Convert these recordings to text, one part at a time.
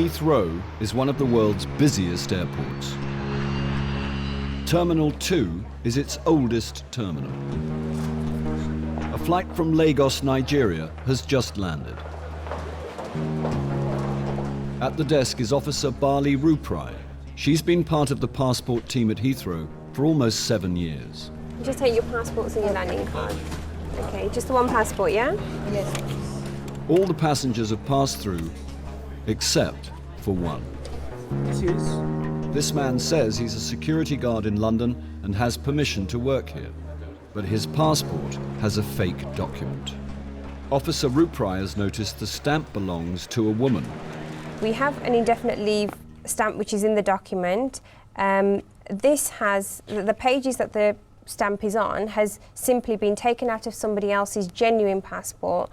Heathrow is one of the world's busiest airports. Terminal 2 is its oldest terminal. A flight from Lagos, Nigeria has just landed. At the desk is Officer Barley Ruprai. She's been part of the passport team at Heathrow for almost 7 years. Just take your passports and your landing card. Okay, just the one passport, yeah? Yes. All the passengers have passed through, except for one. This man says he's a security guard in London and has permission to work here, but his passport has a fake document. Officer Ruprai has noticed the stamp belongs to a woman. We have an indefinite leave stamp which is in the document. This has, the pages that the stamp is on has simply been taken out of somebody else's genuine passport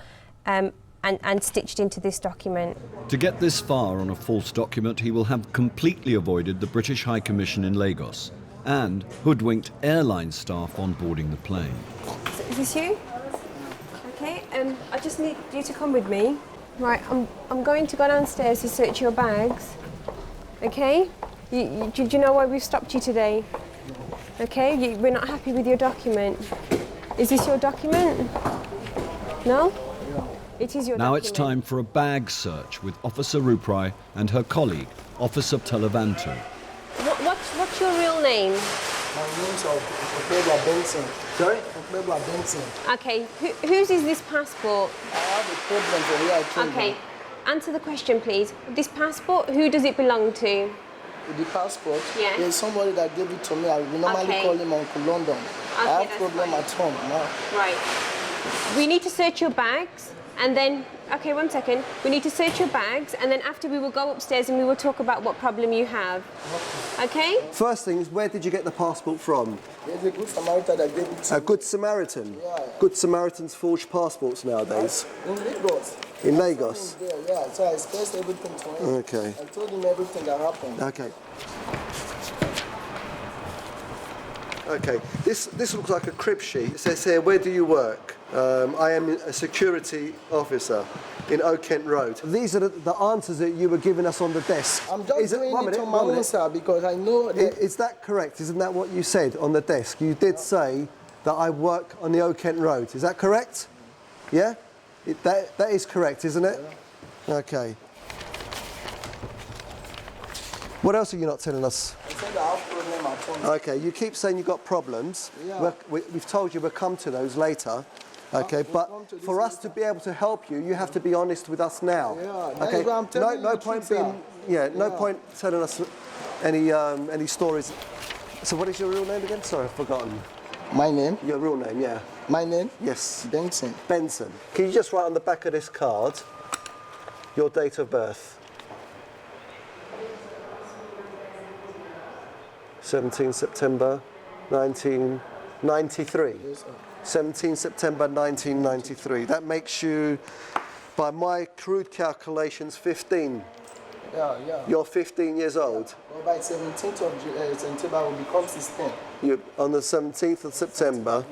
and stitched into this document. To get this far on a false document, he will have completely avoided the British High Commission in Lagos and hoodwinked airline staff on boarding the plane. Is this you? Okay, I just need you to come with me. Right, I'm going to go downstairs to search your bags. Okay? Do you know why we've stopped you today? Okay, we're not happy with your document. Is this your document? No? It is your Now document. it's time for a bag search with Officer Ruprai and her colleague, Officer Televanto. What's your real name? My name's Okpebla Benson. Sorry? Okpebla Benson. Okay, whose is this passport? I have a problem for where I came Okay, answer the question please. This passport, who does it belong to? With the passport, Yeah. there's somebody that gave it to me. We normally Okay. call him Uncle London. I Okay, have that's problem fine. at home now. Right. We need to search your bags and then, okay, 1 second. We need to search your bags and then after we will go upstairs and we will talk about what problem you have. Okay? First thing is, where did you get the passport from? There's a good Samaritan that gave it to A me. Good Samaritan? Yeah. Good Samaritans forge passports nowadays. In Lagos. In Lagos? There, yeah. So I expressed everything to him. Okay. I told him everything that happened. Okay. Okay, this looks like a crib sheet. It says here, where do you work? I am a security officer in Oak Kent Road. These are the answers that you were giving us on the desk. I'm just doing it on my own, sir, because I know that... Is that correct? Isn't that what you said on the desk? You did say that I work on the Oak Kent Road. Is that correct? Yeah? That is correct, isn't it? Yeah. Okay. What else are you not telling us? I said I have problem at home. Okay, you keep saying you've got problems. Yeah. We've told you we'll come to those later. Okay, but for us to be able to help you, you have to be honest with us now. Yeah, that's Okay, what I'm telling no you, point truth, being, no point telling us any stories. So what is your real name again? Sorry, I've forgotten. My name? Your real name, yeah. My name? Yes. Benson. Benson. Can you just write on the back of this card your date of birth? 17 September 1993. Yes, sir. 17 September 1993. That makes you, by my crude calculations, 15. Yeah. You're 15 years old. Well, by 17th of September, I will become 16. You on the 17th of September.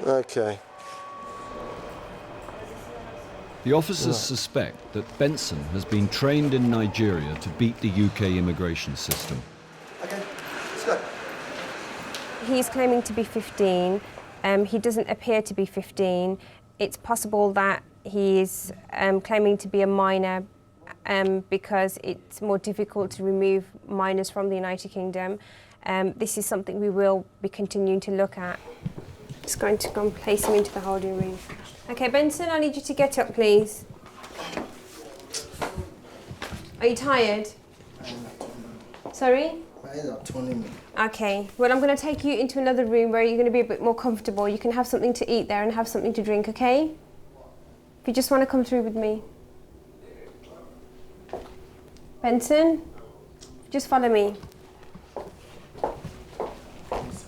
Okay. The officers suspect that Benson has been trained in Nigeria to beat the UK immigration system. Okay. Let's go. He's claiming to be 15. He doesn't appear to be 15. It's possible that he is claiming to be a minor because it's more difficult to remove minors from the United Kingdom. This is something we will be continuing to look at. Just going to go and place him into the holding room. Okay, Benson, I need you to get up, please. Are you tired? Sorry? My eyes are turning me. Okay, well, I'm going to take you into another room where you're going to be a bit more comfortable. You can have something to eat there and have something to drink, okay? If you just want to come through with me. Benson, just follow me. Please,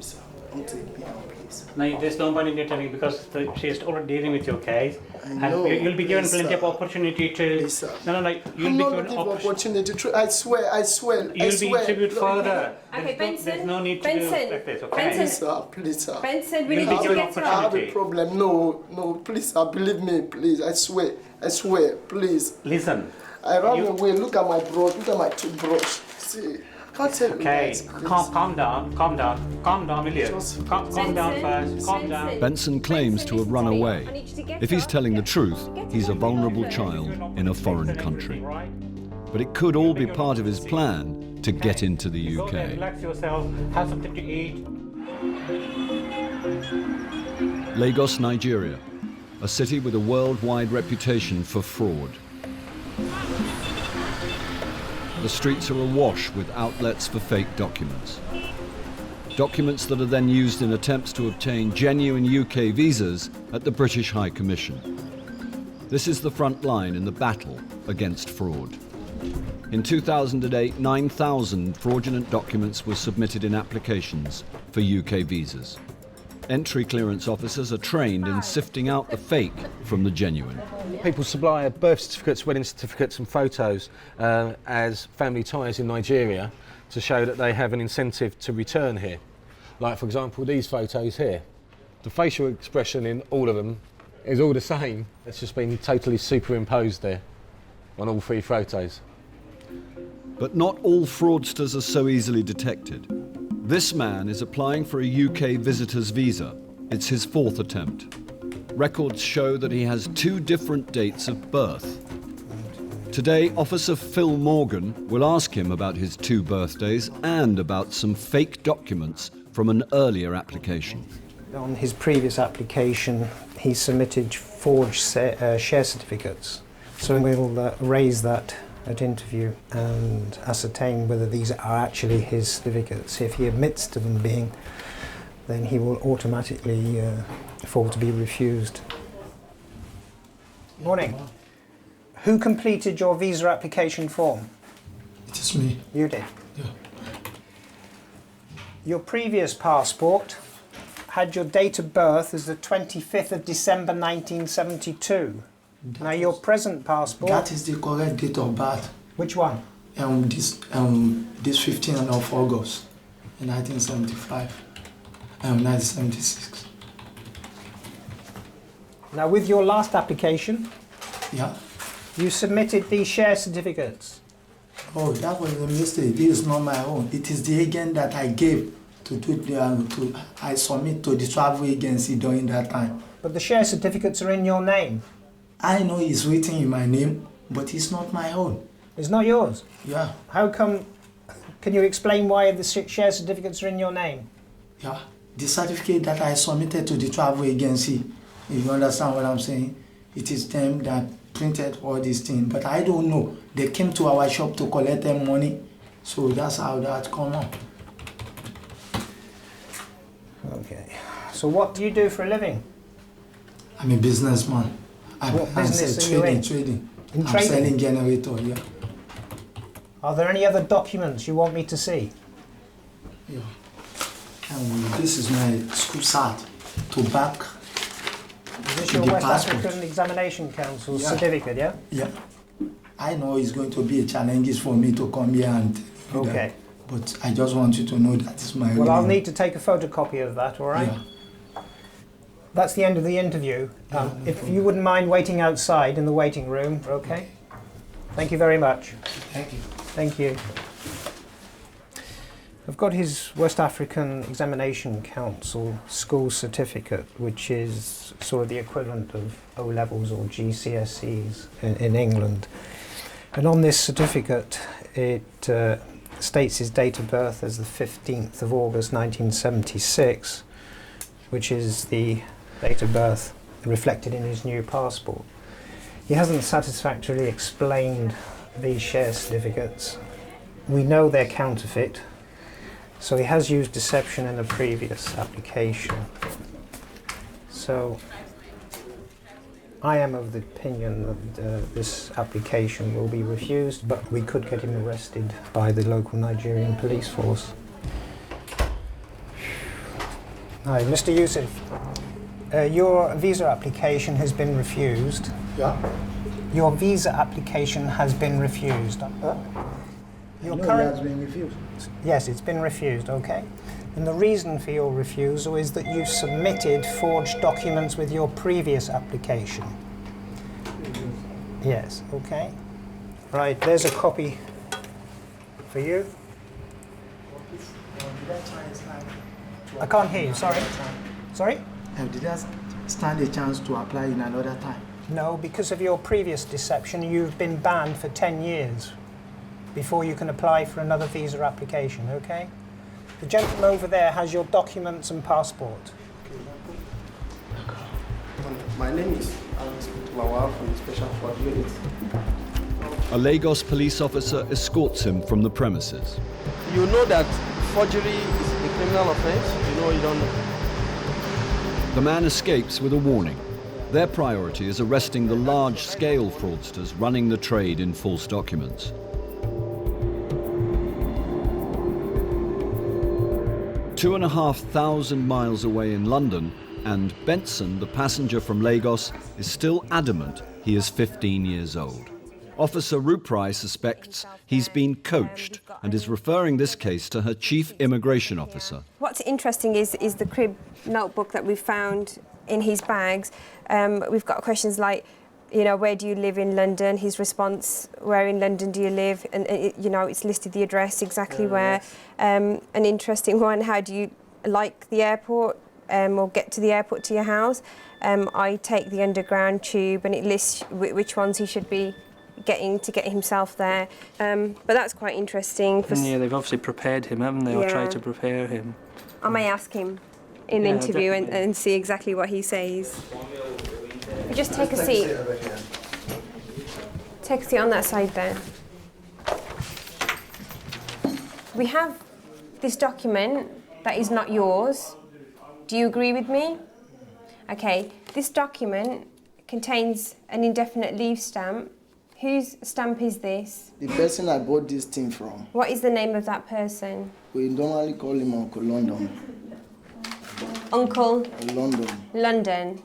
sir. I'm taking me out, please. No, there's no point in you telling because she's already dealing with your case. know, And you'll be given please, plenty of sir. opportunity to... Please, sir. No, you'll I'm be not given looking for opportunity. I swear, I swear, I You'll be swear. interviewed Look, further. Okay, There's no need to do like this, okay? Benson, Please, sir. Benson, we You'll need be to given get her I have on. opportunity. a problem. No, please, sir, believe me, please. I swear, please. Listen. I ran away. Look at my brush. Look at my toothbrush. See, can't tell me Okay, guys, please. calm down, will you? Just- Calm down first, calm down. Benson claims to have run away. If he's telling the truth, he's a vulnerable child in a foreign country. But it could all be part of his plan to get into the Go there, UK. relax yourself, have something to eat. Lagos, Nigeria, a city with a worldwide reputation for fraud. The streets are awash with outlets for fake documents. Documents that are then used in attempts to obtain genuine UK visas at the British High Commission. This is the front line in the battle against fraud. In 2008, 9,000 fraudulent documents were submitted in applications for UK visas. Entry clearance officers are trained in sifting out the fake from the genuine. People supply birth certificates, wedding certificates and photos as family ties in Nigeria to show that they have an incentive to return here. Like, for example, these photos here. The facial expression in all of them is all the same. It's just been totally superimposed there on all three photos. But not all fraudsters are so easily detected. This man is applying for a UK visitor's visa. It's his fourth attempt. Records show that he has two different dates of birth. Today, Officer Phil Morgan will ask him about his two birthdays and about some fake documents from an earlier application. On his previous application, he submitted forged share certificates. So we'll raise that at interview and ascertain whether these are actually his certificates. If he admits to them being, then he will automatically fall to be refused. Morning. Who completed your visa application form? It is me. You did. Yeah. Your previous passport had your date of birth as the 25th of December 1972. Now your present passport... That is the correct date of birth. Which one? This 15th of August, in 1975, 1976. Now with your last application, Yeah. you submitted these share certificates. Oh, that was a mistake. This is not my own. It is the agent that I gave I submit to the travel agency during that time. But the share certificates are in your name. I know it's written in my name, but it's not my own. It's not yours. Yeah, How come... Can you explain why the share certificates are in your name? yeah. The certificate that I submitted to the travel agency, if you understand what I'm saying, it is them that printed all these things. But I don't know. They came to our shop to collect their money, so that's how that come up. Okay. So what do you do for a living? I'm a businessman. What business are you in? Trading. In I'm trading? selling generator, yeah. Are there any other documents you want me to see? Yeah. This is my school cert to back. Is this To your the West passport. African Examination Council Yeah. certificate, yeah? Yeah. I know it's going to be a challenge for me to come here and tell you Okay. that, but I just want you to know that it's my Well, I'll real- need to take a photocopy of that, all right? Yeah. That's the end of the interview. If you wouldn't mind waiting outside in the waiting room, okay? Thank you very much. Thank you. Thank you. I've got his West African Examination Council school certificate, which is sort of the equivalent of O-levels or GCSEs in England. And on this certificate, it states his date of birth as the 15th of August 1976, which is the date of birth reflected in his new passport. He hasn't satisfactorily explained these share certificates. We know they're counterfeit, so he has used deception in a previous application. So I am of the opinion that this application will be refused, but we could get him arrested by the local Nigerian police force. Hi, Mr. Yusuf. Your visa application has been refused. Yeah. Your visa application has been refused. Your It has been refused. Yes, it's been refused, okay. And the reason for your refusal is that you submitted forged documents with your previous application. Yes, okay. Right, there's a copy for you. I can't hear you, sorry. Sorry? Did I stand a chance to apply in another time? No, because of your previous deception, you've been banned for 10 years before you can apply for another visa application, okay? The gentleman over there has your documents and passport. My name is Lawal from the Special Force Unit. A Lagos police officer escorts him from the premises. You know that forgery is a criminal offense? You know you don't know. The man escapes with a warning. Their priority is arresting the large-scale fraudsters running the trade in false documents. Two 2,500 miles away in London, and Benson, the passenger from Lagos, is still adamant he is 15 years old. Officer Ruprai suspects he's been coached and is referring this case to her chief immigration officer. What's interesting is the crib notebook that we've found in his bags. We've got questions like, you know, where do you live in London? His response, where in London do you live? And, you know, it's listed the address exactly where. An interesting one, how do you like the airport or get to the airport to your house? I take the underground tube, and it lists which ones he should be getting to get himself there. But that's quite interesting. Yeah, they've obviously prepared him, haven't they, or Yeah. tried to prepare him. I may ask him in the interview and see exactly what he says. Just take a seat. Take a seat on that side there. We have this document that is not yours. Do you agree with me? Okay, this document contains an indefinite leave stamp. Whose stamp is this? The person I bought this thing from. What is the name of that person? We normally call him Uncle London. Uncle London. London.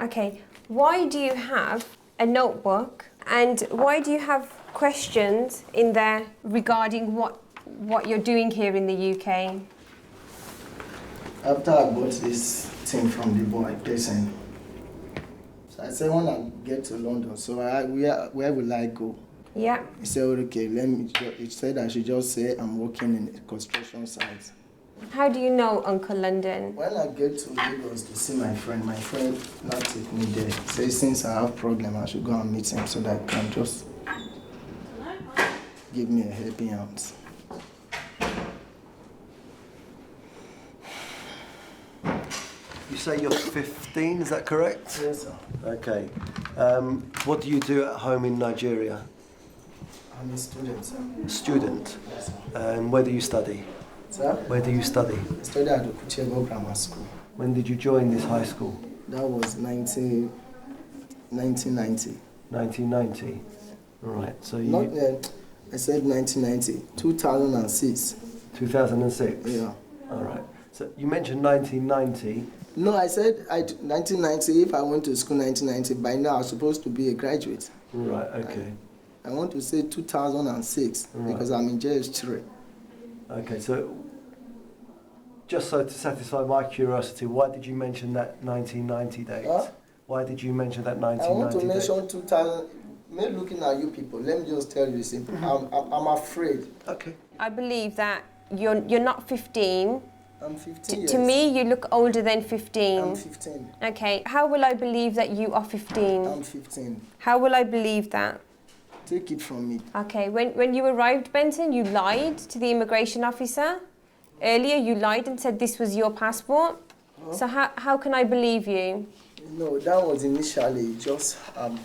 Okay, why do you have a notebook and why do you have questions in there regarding what you're doing here in the UK? After I bought this thing from the boy, person, so I said when I get to London, so where will I go? Yeah. He said, okay, he said I should just say I'm working in a construction site. How do you know Uncle London? When I get to Lagos to see my friend now take me there. Say since I have problem, I should go and meet him so that he can just give me a helping hand. You say you're 15, is that correct? Yes, sir. Okay. What do you do at home in Nigeria? I'm a student, sir. Student. Yes, sir. And where do you study? Sir? Where do you study? I studied at the Kuchego Grammar School. When did you join this high school? That was 1990. 1990. Right. So you. Not, I said 1990. 2006. 2006. Yeah. All right. So you mentioned 1990. No, I said 1990. If I went to school 1990, by now I was supposed to be a graduate. Right. Okay. I want to say 2006 because I'm in JS3. Okay. So just so to satisfy my curiosity, why did you mention that 1990 date? Huh? Why did you mention that I 1990 want to date? mention 2000. Me looking at you people, let me just tell you simple. I'm afraid. Okay. I believe that you're not 15. I'm 15 To me, you look older than 15. I'm 15. Okay, how will I believe that you are 15? I'm 15. How will I believe that? Take it from me. Okay, when you arrived, Benson, you lied to the immigration officer. Earlier, you lied and said this was your passport. Huh? So how can I believe you? No, that was initially just, I'm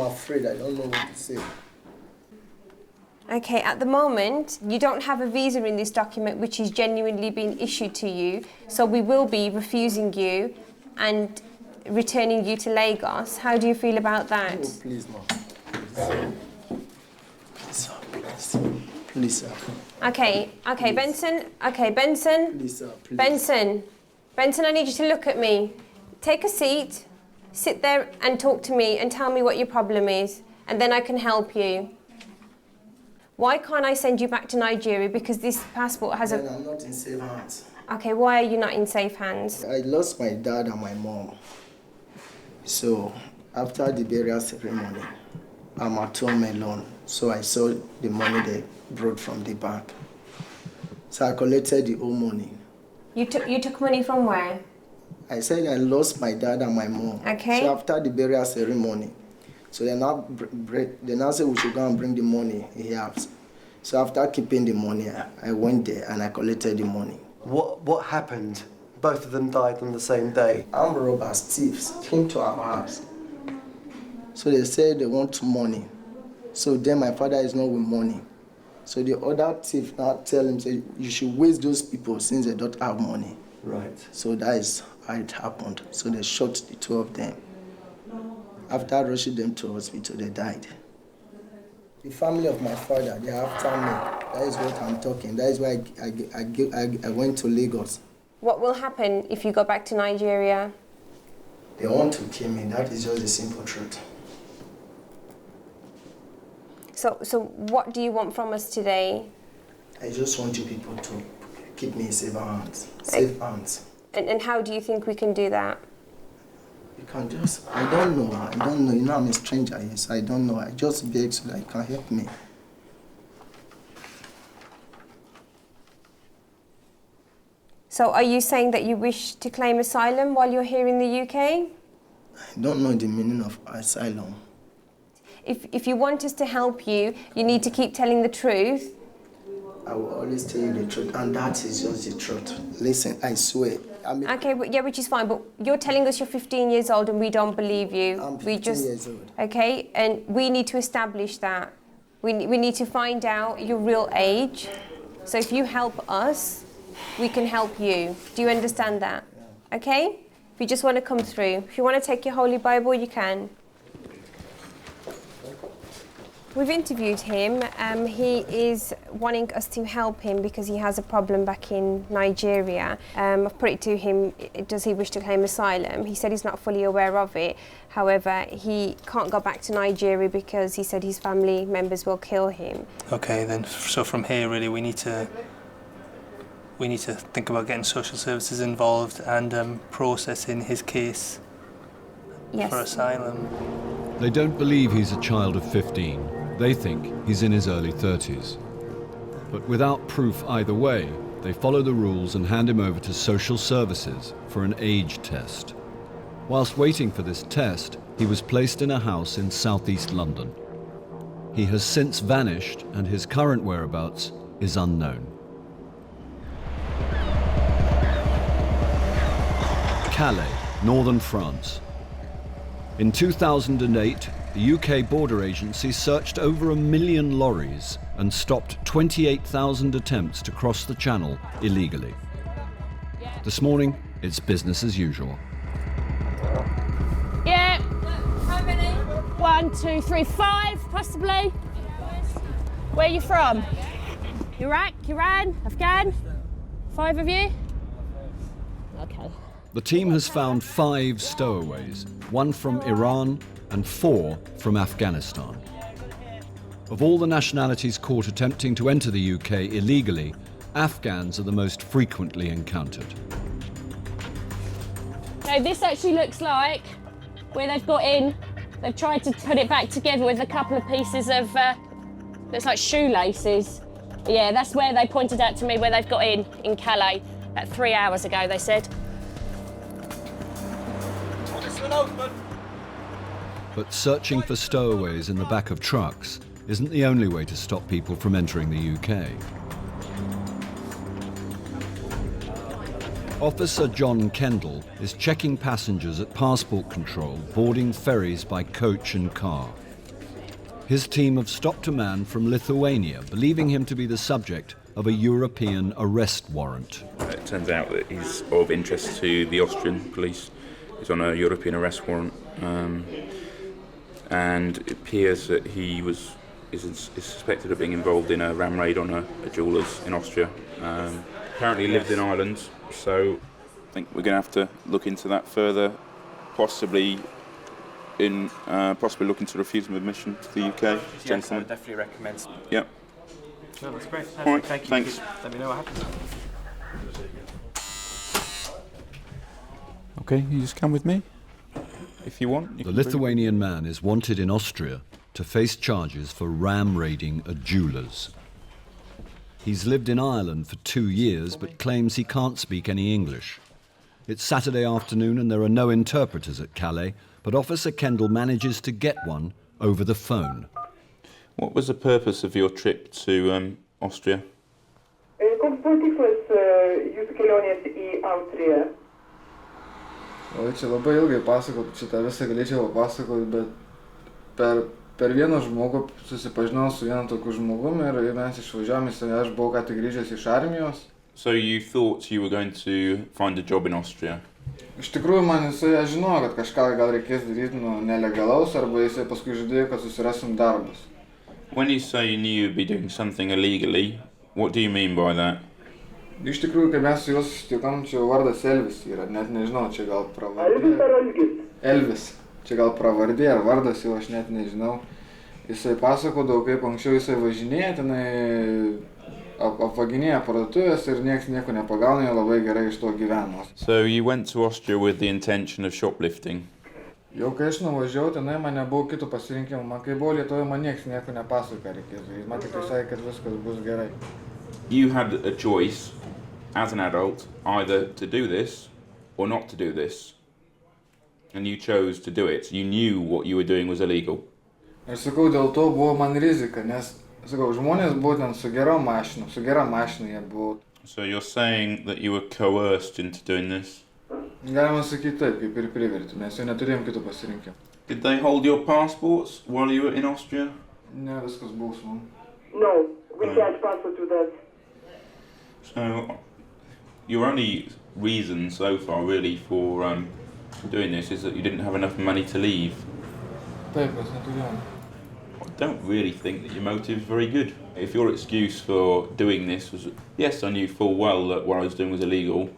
afraid. I don't know what to say. Okay, at the moment, you don't have a visa in this document which is genuinely being issued to you, so we will be refusing you and returning you to Lagos. How do you feel about that? Oh, please, no. Please. Please. Please, sir. Okay, Benson. Okay, Benson. Please, sir. Please. Benson, I need you to look at me. Take a seat, sit there and talk to me and tell me what your problem is, and then I can help you. Why can't I send you back to Nigeria? Because this passport has Then I'm not in safe hands. Okay, why are you not in safe hands? I lost my dad and my mom. So after the burial ceremony, I'm at home alone. So I saw the money they brought from the bank. So I collected the whole money. You took money from where? I said I lost my dad and my mom. Okay. So after the burial ceremony, so they now say we should go and bring the money he has. So after keeping the money, I went there and I collected the money. What happened? Both of them died on the same day. Armed robbers, thieves, came to our house. So they said they want money. So then my father is not with money. So the other thief now tell him, say, you should waste those people since they don't have money. Right. So that is how it happened. So they shot the two of them. After rushing them to hospital, they died. The family of my father, they are after me. That is what I'm talking. That is why I went to Lagos. What will happen if you go back to Nigeria? They want to kill me. That is just the simple truth. So what do you want from us today? I just want you people to keep me in safe hands. Safe hands. And how do you think we can do that? You can just, I don't know. You know, I'm a stranger, yes, I don't know. I just beg so that you can help me. So are you saying that you wish to claim asylum while you're here in the UK? I don't know the meaning of asylum. If you want us to help you, you need to keep telling the truth. I will always tell you the truth, and that is just the truth. Listen, I swear. Okay, which is fine, but you're telling us you're 15 years old and we don't believe you. I'm 15 years old. Okay, and we need to establish that. We need to find out your real age. So if you help us, we can help you. Do you understand that? Yeah. Okay? If you just want to come through. If you want to take your Holy Bible, you can. We've interviewed him. He is wanting us to help him because he has a problem back in Nigeria. I've put it to him, does he wish to claim asylum? He said he's not fully aware of it. However, he can't go back to Nigeria because he said his family members will kill him. Okay, then, so from here, really, we need to think about getting social services involved and processing his case for asylum. They don't believe he's a child of 15. They think he's in his early 30s. But without proof either way, they follow the rules and hand him over to social services for an age test. Whilst waiting for this test, he was placed in a house in southeast London. He has since vanished and his current whereabouts is unknown. Calais, northern France. In 2008, the UK Border Agency searched over 1 million lorries and stopped 28,000 attempts to cross the channel illegally. This morning, it's business as usual. Yeah. How many? 1, 2, 3, 5, possibly. Where are you from? Iraq, Iran, Afghan? 5 of you? Okay. The team has found 5 stowaways, 1 from Iran and 4 from Afghanistan. Of all the nationalities caught attempting to enter the UK illegally, Afghans are the most frequently encountered. So this actually looks like where they've got in. They've tried to put it back together with a couple of pieces of, looks like shoelaces. Yeah, that's where they pointed out to me where they've got in Calais, about 3 hours ago, they said. But searching for stowaways in the back of trucks isn't the only way to stop people from entering the UK. Officer John Kendall is checking passengers at passport control boarding ferries by coach and car. His team have stopped a man from Lithuania, believing him to be the subject of a European arrest warrant. It turns out that he's of interest to the Austrian police. He's on a European arrest warrant, and it appears that he was is suspected of being involved in a ram raid on a jeweller's in Austria. Apparently lived in Ireland, so I think we're going to have to look into that further, possibly looking to refuse him admission to the UK. Yes, I would definitely recommend. Yep. No, that's great. All right, Thank you. thanks. Let me know what happens. Okay, you just come with me. If you want. The Lithuanian man is wanted in Austria to face charges for ram raiding a jeweller's. He's lived in Ireland for 2 years but claims he can't speak any English. It's Saturday afternoon and there are no interpreters at Calais, but Officer Kendall manages to get one over the phone. What was the purpose of your trip to Austria? O, čia labai ilgai pasakot, šitą visą galėčiau papasakot, bet per vieną žmogų susipažinau su vienu tokiu žmogumi ir mes išvažiavome, aš buvau ką tik grįžęs iš armijos. So you thought you were going to find a job in Austria? Iš tikrųjų, aš žinojau, kad kažką gal reikės daryti nelegalaus, arba jisai paskui žadėjo, kad susirasim darbus. When you say you knew you'd be doing something illegally, what do you mean by that? Iš tikrųjų, kai mes su juo susitikom, čia vardas Elvis yra, net nežinau, čia gal pravardė. Elvis. Čia gal pravardė ar vardas, jau aš net nežinau. Jisai pasakodavo, kaip anksčiau jisai važinėja, tenai apvaginėja parduotuvės ir nieks nieko nepagauna, labai gerai iš to gyveno. So you went to Austria with the intention of shoplifting? Jau kai aš nuvažiavau, tenai man nebuvo kitų pasirinkimų. Man kai buvo Lietuvoje, man nieks nieko nepasakoja reikės. Man tik sakė, kad viskas bus gerai. You had a choice as an adult either to do this or not to do this. And you chose to do it. You knew what you were doing was illegal. Aš sakau, dėl to buvo man rizika, nes sakau, žmonės buvo ten su gera mašina jie buvo. So you're saying that you were coerced into doing this? Galima sakyti taip, kaip ir privertė, mes jau neturėjom kitų pasirinkimų. Did they hold your passports while you were in Austria? Ne, viskas buvo su man. No, we can't passport to that. So your only reason so far really for doing this is that you didn't have enough money to leave. Taip, mes neturėjom. I don't really think that your motive is very good. If your excuse for doing this was, yes, I knew full well that what I was doing was illegal,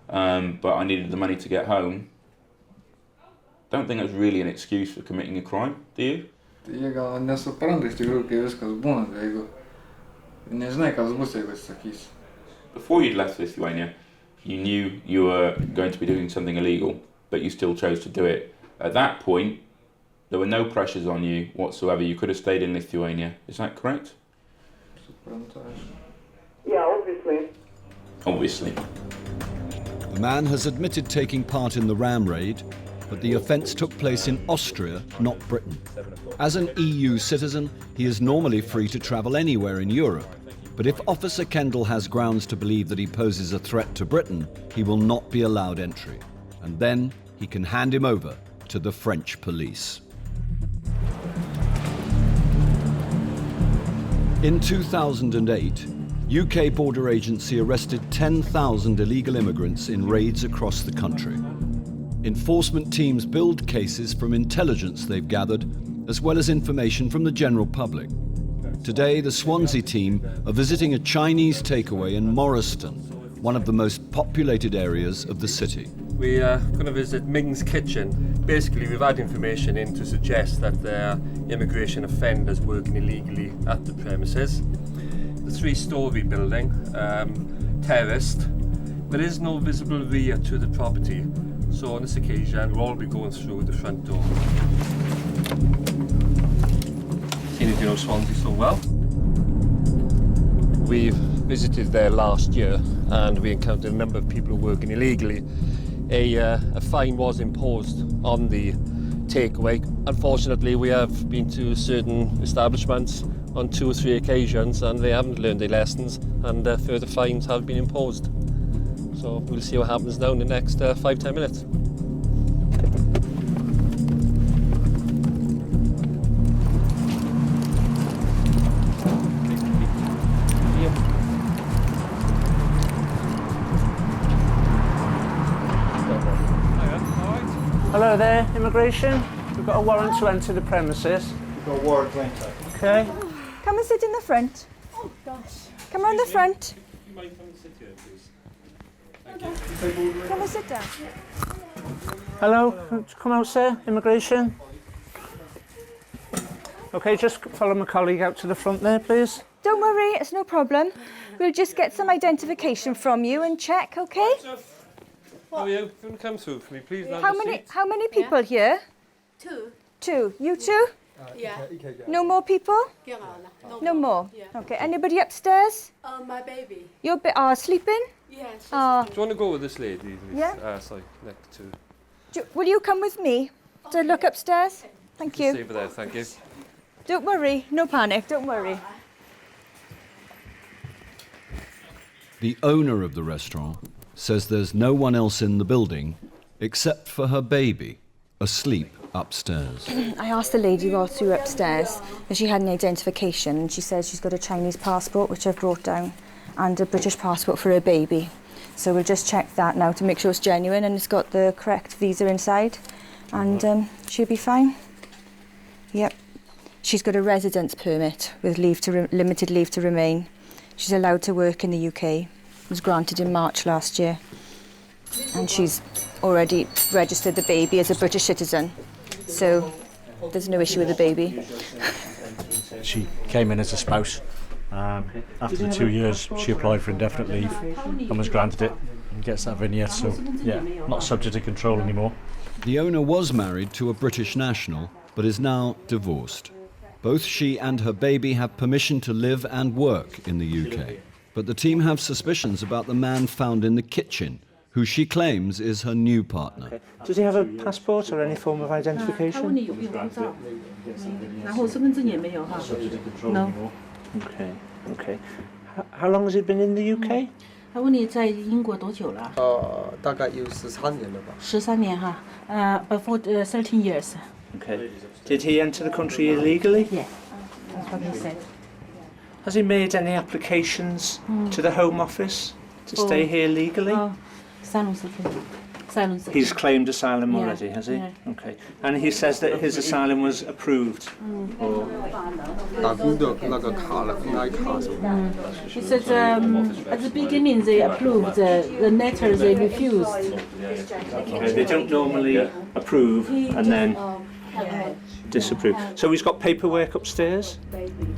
but I needed the money to get home, I don't think that's really an excuse for committing a crime, do you? Jie gal nesupranta iš tikrųjų, kai viskas būna, jeigu nežinai, kas bus, jeigu atsisakysi. Before you'd left Lithuania, you knew you were going to be doing something illegal, but you still chose to do it. At that point, there were no pressures on you whatsoever. You could have stayed in Lithuania. Is that correct? Yeah, obviously. Obviously. The man has admitted taking part in the ram raid, but the offence took place in Austria, not Britain. As an EU citizen, he is normally free to travel anywhere in Europe. But if Officer Kendall has grounds to believe that he poses a threat to Britain, he will not be allowed entry. And then he can hand him over to the French police. In 2008, UK Border Agency arrested 10,000 illegal immigrants in raids across the country. Enforcement teams build cases from intelligence they've gathered, as well as information from the general public. Today, the Swansea team are visiting a Chinese takeaway in Morriston, one of the most populated areas of the city. We're going to visit Ming's Kitchen. Basically, we've had information in to suggest that there are immigration offenders working illegally at the premises. The 3-storey building, terraced. There is no visible rear to the property, so on this occasion we'll all be going through the front door. Seeing as you know Swansea so well. We've visited there last year and we encountered a number of people working illegally. A fine was imposed on the takeaway. Unfortunately, we have been to certain establishments on 2 or 3 occasions and they haven't learned their lessons and further fines have been imposed. So we'll see what happens now in the next 5-10 minutes. Hello there, immigration. We've got a warrant to enter the premises. We've got a warrant to enter. Okay. Come and sit in the front. Oh gosh. Come around the front. You might come and sit here, please. Come and sit down. Hello, come out, sir. Immigration. Okay, just follow my colleague out to the front there, please. Don't worry, it's no problem. We'll just get some identification from you and check, okay? How are you? Can you come through for me, please? How many people here? Two. Two. You two? Yeah. No more people? No more. Yeah. Okay. Anybody upstairs? My baby. You're sleeping? Yes. Do you want to go with this lady? Yeah. Sorry, next to. Will you come with me to look upstairs? Thank you. Stay over there, thank you. Don't worry. No panic. Don't worry. The owner of the restaurant says there's no one else in the building except for her baby, asleep upstairs. I asked the lady whilst we were upstairs if she had any identification, and she says she's got a Chinese passport, which I've brought down, and a British passport for her baby. So we'll just check that now to make sure it's genuine and it's got the correct visa inside, and she'll be fine. Yep. She's got a residence permit with limited leave to remain. She's allowed to work in the UK. It was granted in March last year. And she's already registered the baby as a British citizen. So there's no issue with the baby. She came in as a spouse. After the 2 years, she applied for indefinite leave and was granted it and gets that vignette. So, yeah, not subject to control anymore. The owner was married to a British national, but is now divorced. Both she and her baby have permission to live and work in the UK. But the team have suspicions about the man found in the kitchen, who she claims is her new partner. Okay. Does he have a passport or any form of identification? No. Okay, okay. How long has he been in the UK? 他问你在英国多久了？大概有13年了吧。13年哈，before 13 years. Okay. Did he enter the country illegally? Yeah, that's what he said. Has he made any applications to the Home Office to stay here legally? Asylum seeker. Asylum seeker. He's claimed asylum already, has he? Yeah. Okay. And he says that his asylum was approved. He said at the beginning they approved, the later they refused. Okay. They don't normally approve and then disapprove. So he's got paperwork upstairs?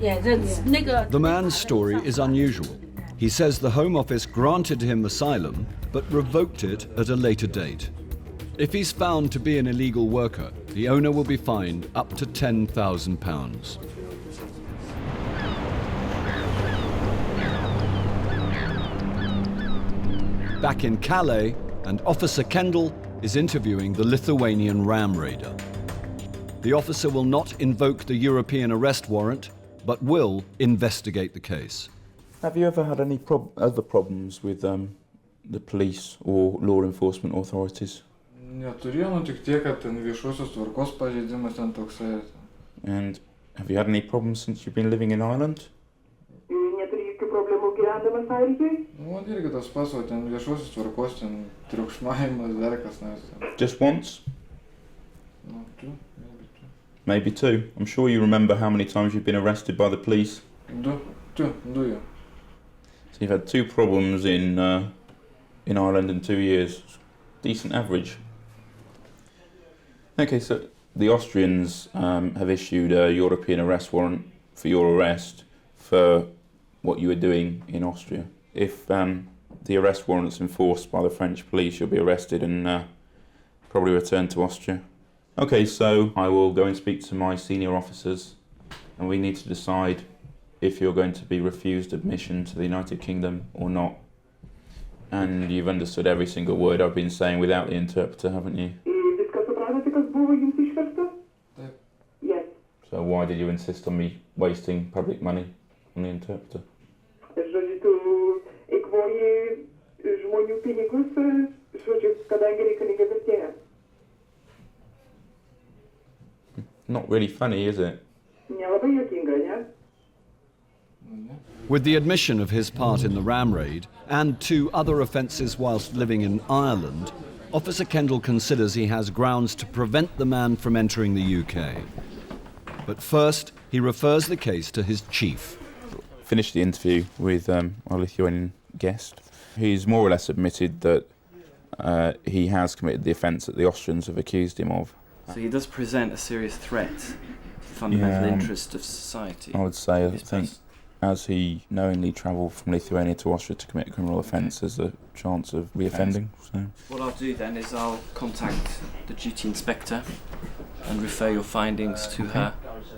Yeah, that's nigger. The man's story is unusual. He says the Home Office granted him asylum, but revoked it at a later date. If he's found to be an illegal worker, the owner will be fined up to £10,000. Back in Calais, and Officer Kendall is interviewing the Lithuanian ram raider. The officer will not invoke the European arrest warrant, but will investigate the case. Have you ever had any other problems with the police or law enforcement authorities? Neturėjau, tik tiek, kad ten viešosios tvarkos pažeidimas ten toksai. And have you had any problems since you've been living in Ireland? Man irgi tas pats, o ten viešosios tvarkos, ten triukšmavimas, verkas, nes. Just once? No, two. Maybe two. I'm sure you remember how many times you've been arrested by the police. Two, yeah. So you've had two problems in Ireland in 2 years. Decent average. Okay, so the Austrians have issued a European arrest warrant for your arrest for what you were doing in Austria. If the arrest warrant's enforced by the French police, you'll be arrested and probably returned to Austria. Okay, so I will go and speak to my senior officers, and we need to decide if you're going to be refused admission to the United Kingdom or not. And you've understood every single word I've been saying without the interpreter, haven't you? Yes. So why did you insist on me wasting public money on the interpreter? Not really funny, is it? With the admission of his part in the ram raid and 2 other offences whilst living in Ireland, Officer Kendall considers he has grounds to prevent the man from entering the UK. But first, he refers the case to his chief. Finished the interview with our Lithuanian guest. He's more or less admitted that he has committed the offence that the Austrians have accused him of. So he does present a serious threat to the fundamental interest of society. I would say, I think, as he knowingly travelled from Lithuania to Austria to commit a criminal offence, there's a chance of reoffending. So. What I'll do then is I'll contact the duty inspector and refer your findings to her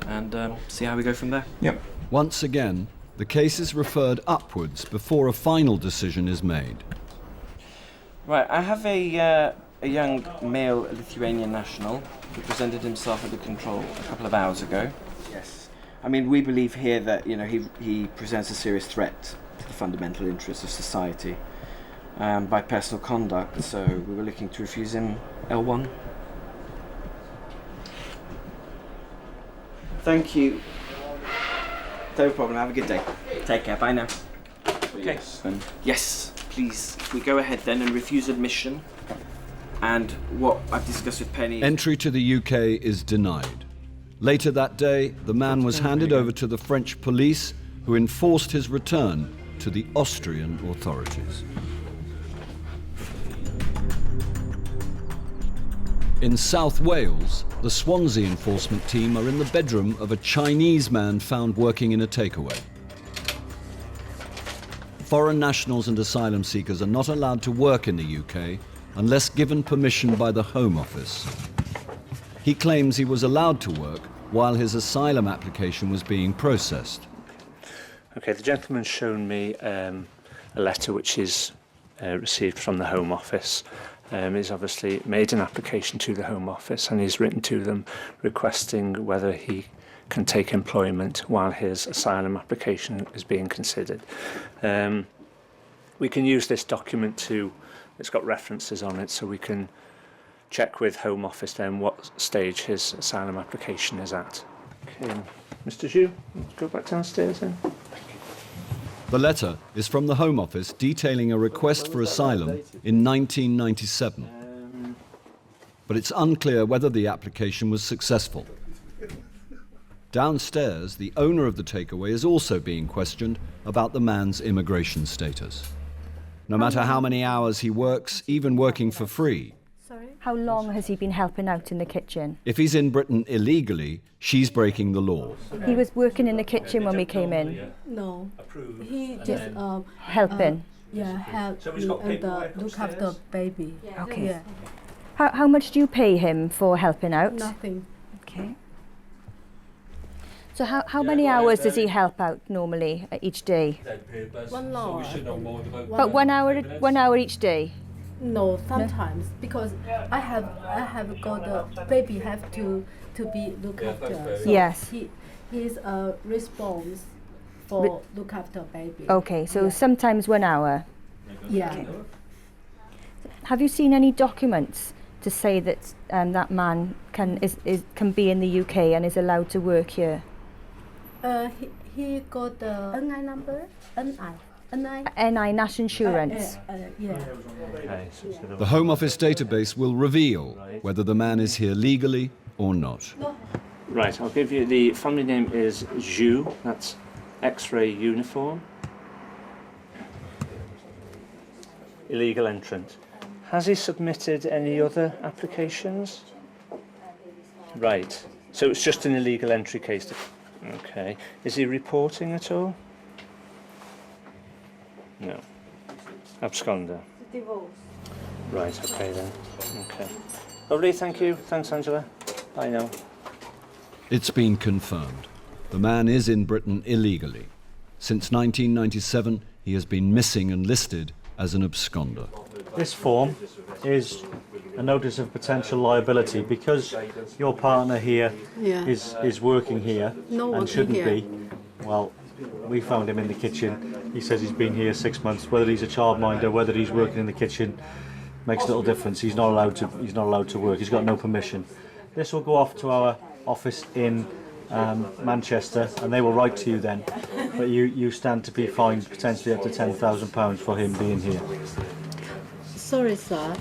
and see how we go from there. Yep. Once again, the case is referred upwards before a final decision is made. Right, I have a young male Lithuanian national who presented himself at the control a couple of hours ago. Yes. I mean, we believe here that, you know, he presents a serious threat to the fundamental interests of society by personal conduct, so we were looking to refuse him L1. Thank you. No problem, have a good day. Take care, bye now. Okay. Yes, please, if we go ahead then and refuse admission, and what I've discussed with Penny... Entry to the UK is denied. Later that day, the man was handed over to the French police, who enforced his return to the Austrian authorities. In South Wales, the Swansea enforcement team are in the bedroom of a Chinese man found working in a takeaway. Foreign nationals and asylum seekers are not allowed to work in the UK unless given permission by the Home Office. He claims he was allowed to work while his asylum application was being processed. Okay, the gentleman's shown me a letter which is received from the Home Office. He's obviously made an application to the Home Office and he's written to them requesting whether he can take employment while his asylum application is being considered. We can use this document to, it's got references on it, so we can check with Home Office then what stage his asylum application is at. Okay, Mr. Zhu, let's go back downstairs then. The letter is from the Home Office detailing a request for asylum in 1997. But it's unclear whether the application was successful. Downstairs, the owner of the takeaway is also being questioned about the man's immigration status. No matter how many hours he works, even working for free. How long has he been helping out in the kitchen? If he's in Britain illegally, she's breaking the law. He was working in the kitchen when we came in? No. He just... helping? Help me and look after baby. Okay. Yeah. How much do you pay him for helping out? Nothing. Okay. So how many hours does he help out normally each day? 1 hour. But 1 hour each day? No, sometimes because I have got a baby have to be looked after. So yes. He's a response for look after baby. Okay, so sometimes 1 hour. Yeah. Okay. Have you seen any documents to say that that man can be in the UK and is allowed to work here? He got the NI number, NI, national insurance. Yeah. The Home Office database will reveal whether the man is here legally or not. Right, I'll give you the family name is Zhu, that's X-ray uniform. Illegal entrant. Has he submitted any other applications? Right, so it's just an illegal entry case. Okay, is he reporting at all? No. Absconder. Divorce. Right, okay then. Okay. Lovely, thank you. Thanks, Angela. Bye now. It's been confirmed. The man is in Britain illegally. Since 1997, he has been missing and listed as an absconder. This form is a notice of potential liability because your partner here is working here and shouldn't be. Well, we found him in the kitchen. He says he's been here 6 months. Whether he's a childminder, whether he's working in the kitchen, makes little difference. He's not allowed to work. He's got no permission. This will go off to our office in Manchester, and they will write to you then. But you stand to be fined potentially up to £10,000 for him being here. Sorry, sir.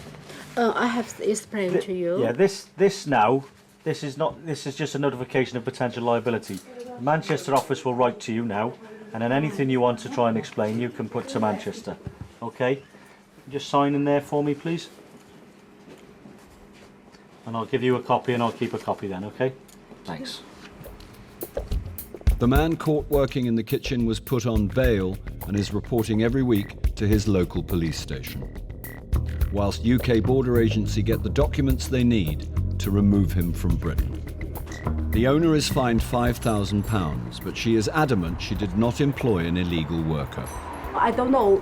I have explained to you. Yeah, this now This is just a notification of potential liability. The Manchester office will write to you now, and then anything you want to try and explain, you can put to Manchester. Okay? Just sign in there for me, please. And I'll give you a copy, and I'll keep a copy then, okay? Thanks. The man caught working in the kitchen was put on bail and is reporting every week to his local police station, whilst UK border agency get the documents they need to remove him from Britain. The owner is fined £5,000, but she is adamant she did not employ an illegal worker. I don't know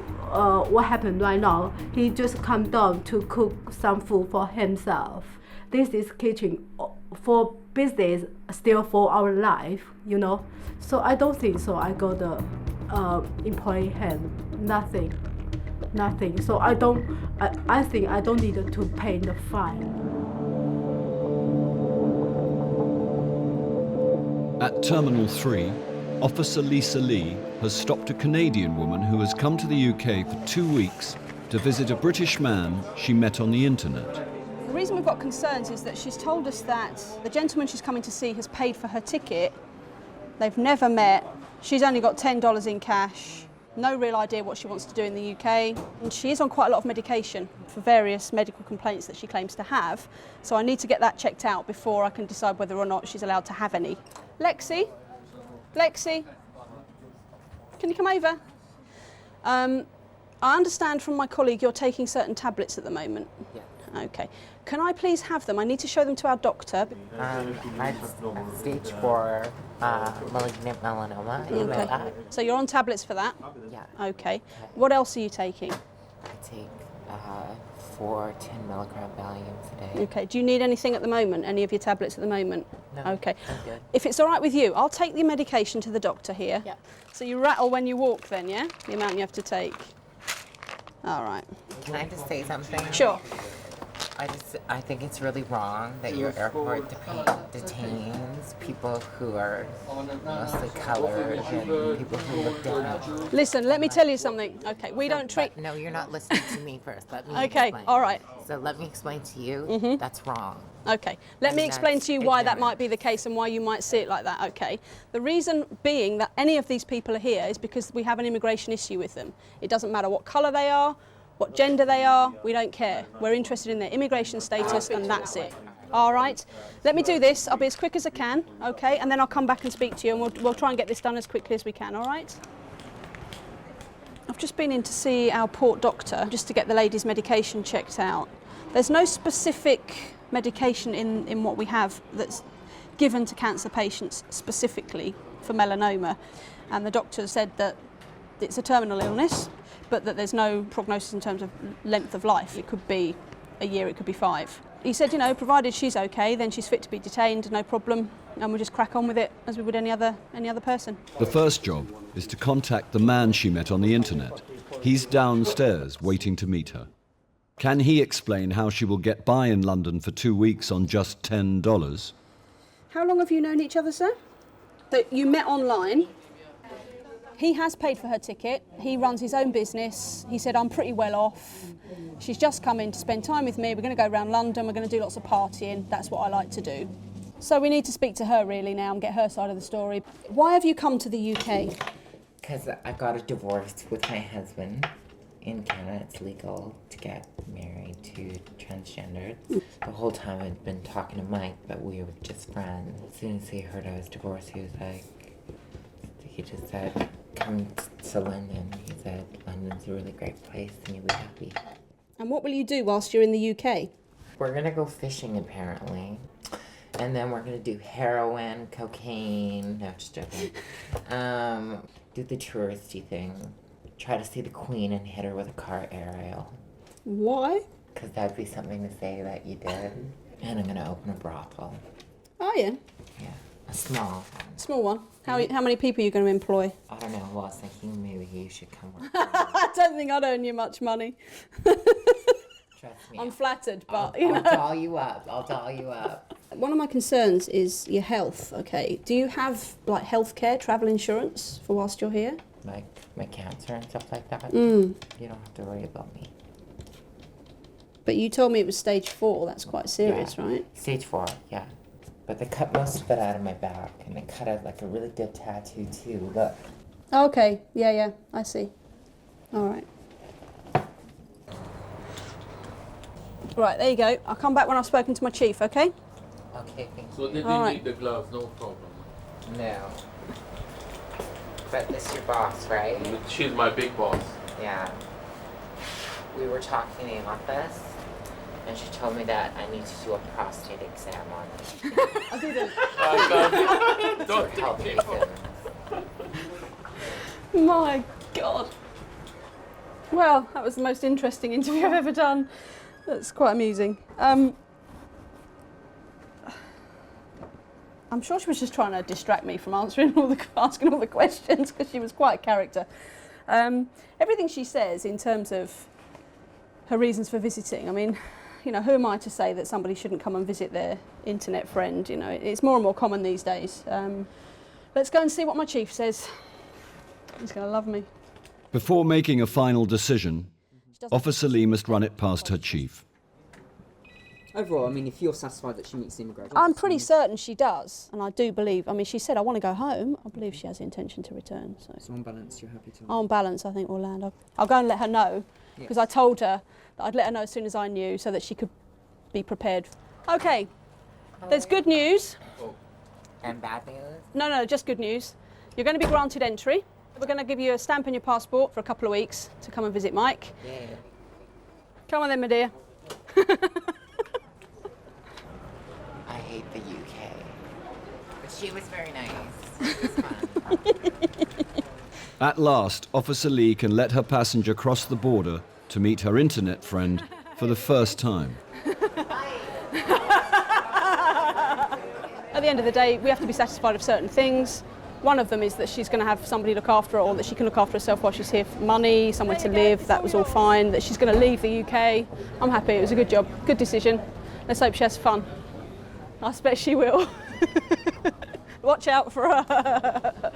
what happened right now. He just come down to cook some food for himself. This is kitchen for business, still for our life, you know. So I don't think so. I got to employ him. Nothing. So I think I don't need to pay the fine. At Terminal 3, Officer Lisa Lee has stopped a Canadian woman who has come to the UK for 2 weeks to visit a British man she met on the internet. The reason we've got concerns is that she's told us that the gentleman she's coming to see has paid for her ticket. They've never met. She's only got $10 in cash. No real idea what she wants to do in the UK. And she is on quite a lot of medication for various medical complaints that she claims to have. So I need to get that checked out before I can decide whether or not she's allowed to have any. Lexi, can you come over? I understand from my colleague you're taking certain tablets at the moment. Yeah. Okay. Can I please have them? I need to show them to our doctor. I have stage 4 malignant melanoma. Okay. So you're on tablets for that? Yeah. Okay. What else are you taking? I take 4 10 milligram Valiums a day. Okay. Do you need anything at the moment? Any of your tablets at the moment? No. Okay. I'm good. If it's all right with you, I'll take the medication to the doctor here. Yeah. So you rattle when you walk then, yeah? The amount you have to take. All right. Can I just say something? Sure. I think it's really wrong that your airport detains people who are mostly colored and people who look different. Listen, let me tell you something. Okay, we don't treat... No, you're not listening to me first. Let me Okay, explain. all right. So let me explain to you, that's wrong. Okay, let me explain to you why that might be the case and why you might see it like that, okay? The reason being that any of these people are here is because we have an immigration issue with them. It doesn't matter what colour they are, what gender they are, we don't care. We're interested in their immigration status and that's it. All right, let me do this. I'll be as quick as I can, okay? And then I'll come back and speak to you and we'll try and get this done as quickly as we can, all right? I've just been in to see our port doctor just to get the lady's medication checked out. There's no specific medication in what we have that's given to cancer patients specifically for melanoma. And the doctor said that it's a terminal illness, but that there's no prognosis in terms of length of life. It could be a year, it could be 5. He said, you know, provided she's okay, then she's fit to be detained, no problem, and we'll just crack on with it as we would any other person. The first job is to contact the man she met on the internet. He's downstairs waiting to meet her. Can he explain how she will get by in London for 2 weeks on just $10? How long have you known each other, sir? So you met online. He has paid for her ticket. He runs his own business. He said, I'm pretty well off. She's just come in to spend time with me. We're going to go around London. We're going to do lots of partying. That's what I like to do. So we need to speak to her really now and get her side of the story. Why have you come to the UK? Because I got a divorce with my husband. In Canada, it's legal to get married to transgenders. The whole time I'd been talking to Mike, but we were just friends. As soon as he heard I was divorced, he just said, come to London. He said, London's a really great place and you'll be happy. And what will you do whilst you're in the UK? We're gonna go fishing apparently. And then we're gonna do heroin, cocaine, no, just joking. Do the touristy thing. Try to see the Queen and hit her with a car aerial. Why? Because that'd be something to say that you did. And I'm gonna open a brothel. Are you? Yeah, a small one. Small one? How many people are you going to employ? I don't know, well, I was thinking maybe you should come work. I don't think I'd earn you much money. Trust me. I'm flattered, but I'll doll you up. I'll doll you up. One of my concerns is your health, okay? Do you have like healthcare, travel insurance for whilst you're here? Like my cancer and stuff like that? Mm. You don't have to worry about me. But you told me it was stage 4, that's quite serious, Yeah. right? Stage 4, yeah. But they cut most of it out of my back, and they cut out like a really good tattoo too. Look. Okay, yeah, I see. All right. Right, there you go. I'll come back when I've spoken to my chief, okay? Okay, thank you. So they All didn't right. need the gloves, no problem. No. But this your boss, right? She's my big boss. Yeah. We were talking in the office, and she told me that I need to do a prostate exam on it. I didn't. Don't For health reasons. My God. Well, that was the most interesting interview I've ever done. That's quite amusing. I'm sure she was just trying to distract me from asking all the questions, because she was quite a character. Everything she says in terms of her reasons for visiting, I mean, you know, who am I to say that somebody shouldn't come and visit their internet friend? You know, it's more and more common these days. Let's go and see what my chief says. He's going to love me. Before making a final decision, Officer Lee must run it past her chief. Overall, I mean, if you're satisfied that she meets the immigration... I'm pretty certain she does, and I do believe, I mean, she said, I want to go home. I believe she has the intention to return. So on balance, you're happy to... On balance, I think we'll land. I'll go and let her know, because I told her that I'd let her know as soon as I knew, so that she could be prepared. Okay, there's good news. And bad news? No, just good news. You're going to be granted entry. We're going to give you a stamp in your passport for a couple of weeks to come and visit Mike. Yeah. Come on then, my dear. I hate the UK. But she was very nice. It was fun. At last, Officer Lee can let her passenger cross the border to meet her internet friend for the first time. At the end of the day, we have to be satisfied of certain things. One of them is that she's going to have somebody look after her, or that she can look after herself while she's here, for money, somewhere to live. That was all fine. That she's going to leave the UK. I'm happy. It was a good job, good decision. Let's hope she has fun. I expect she will. Watch out for her.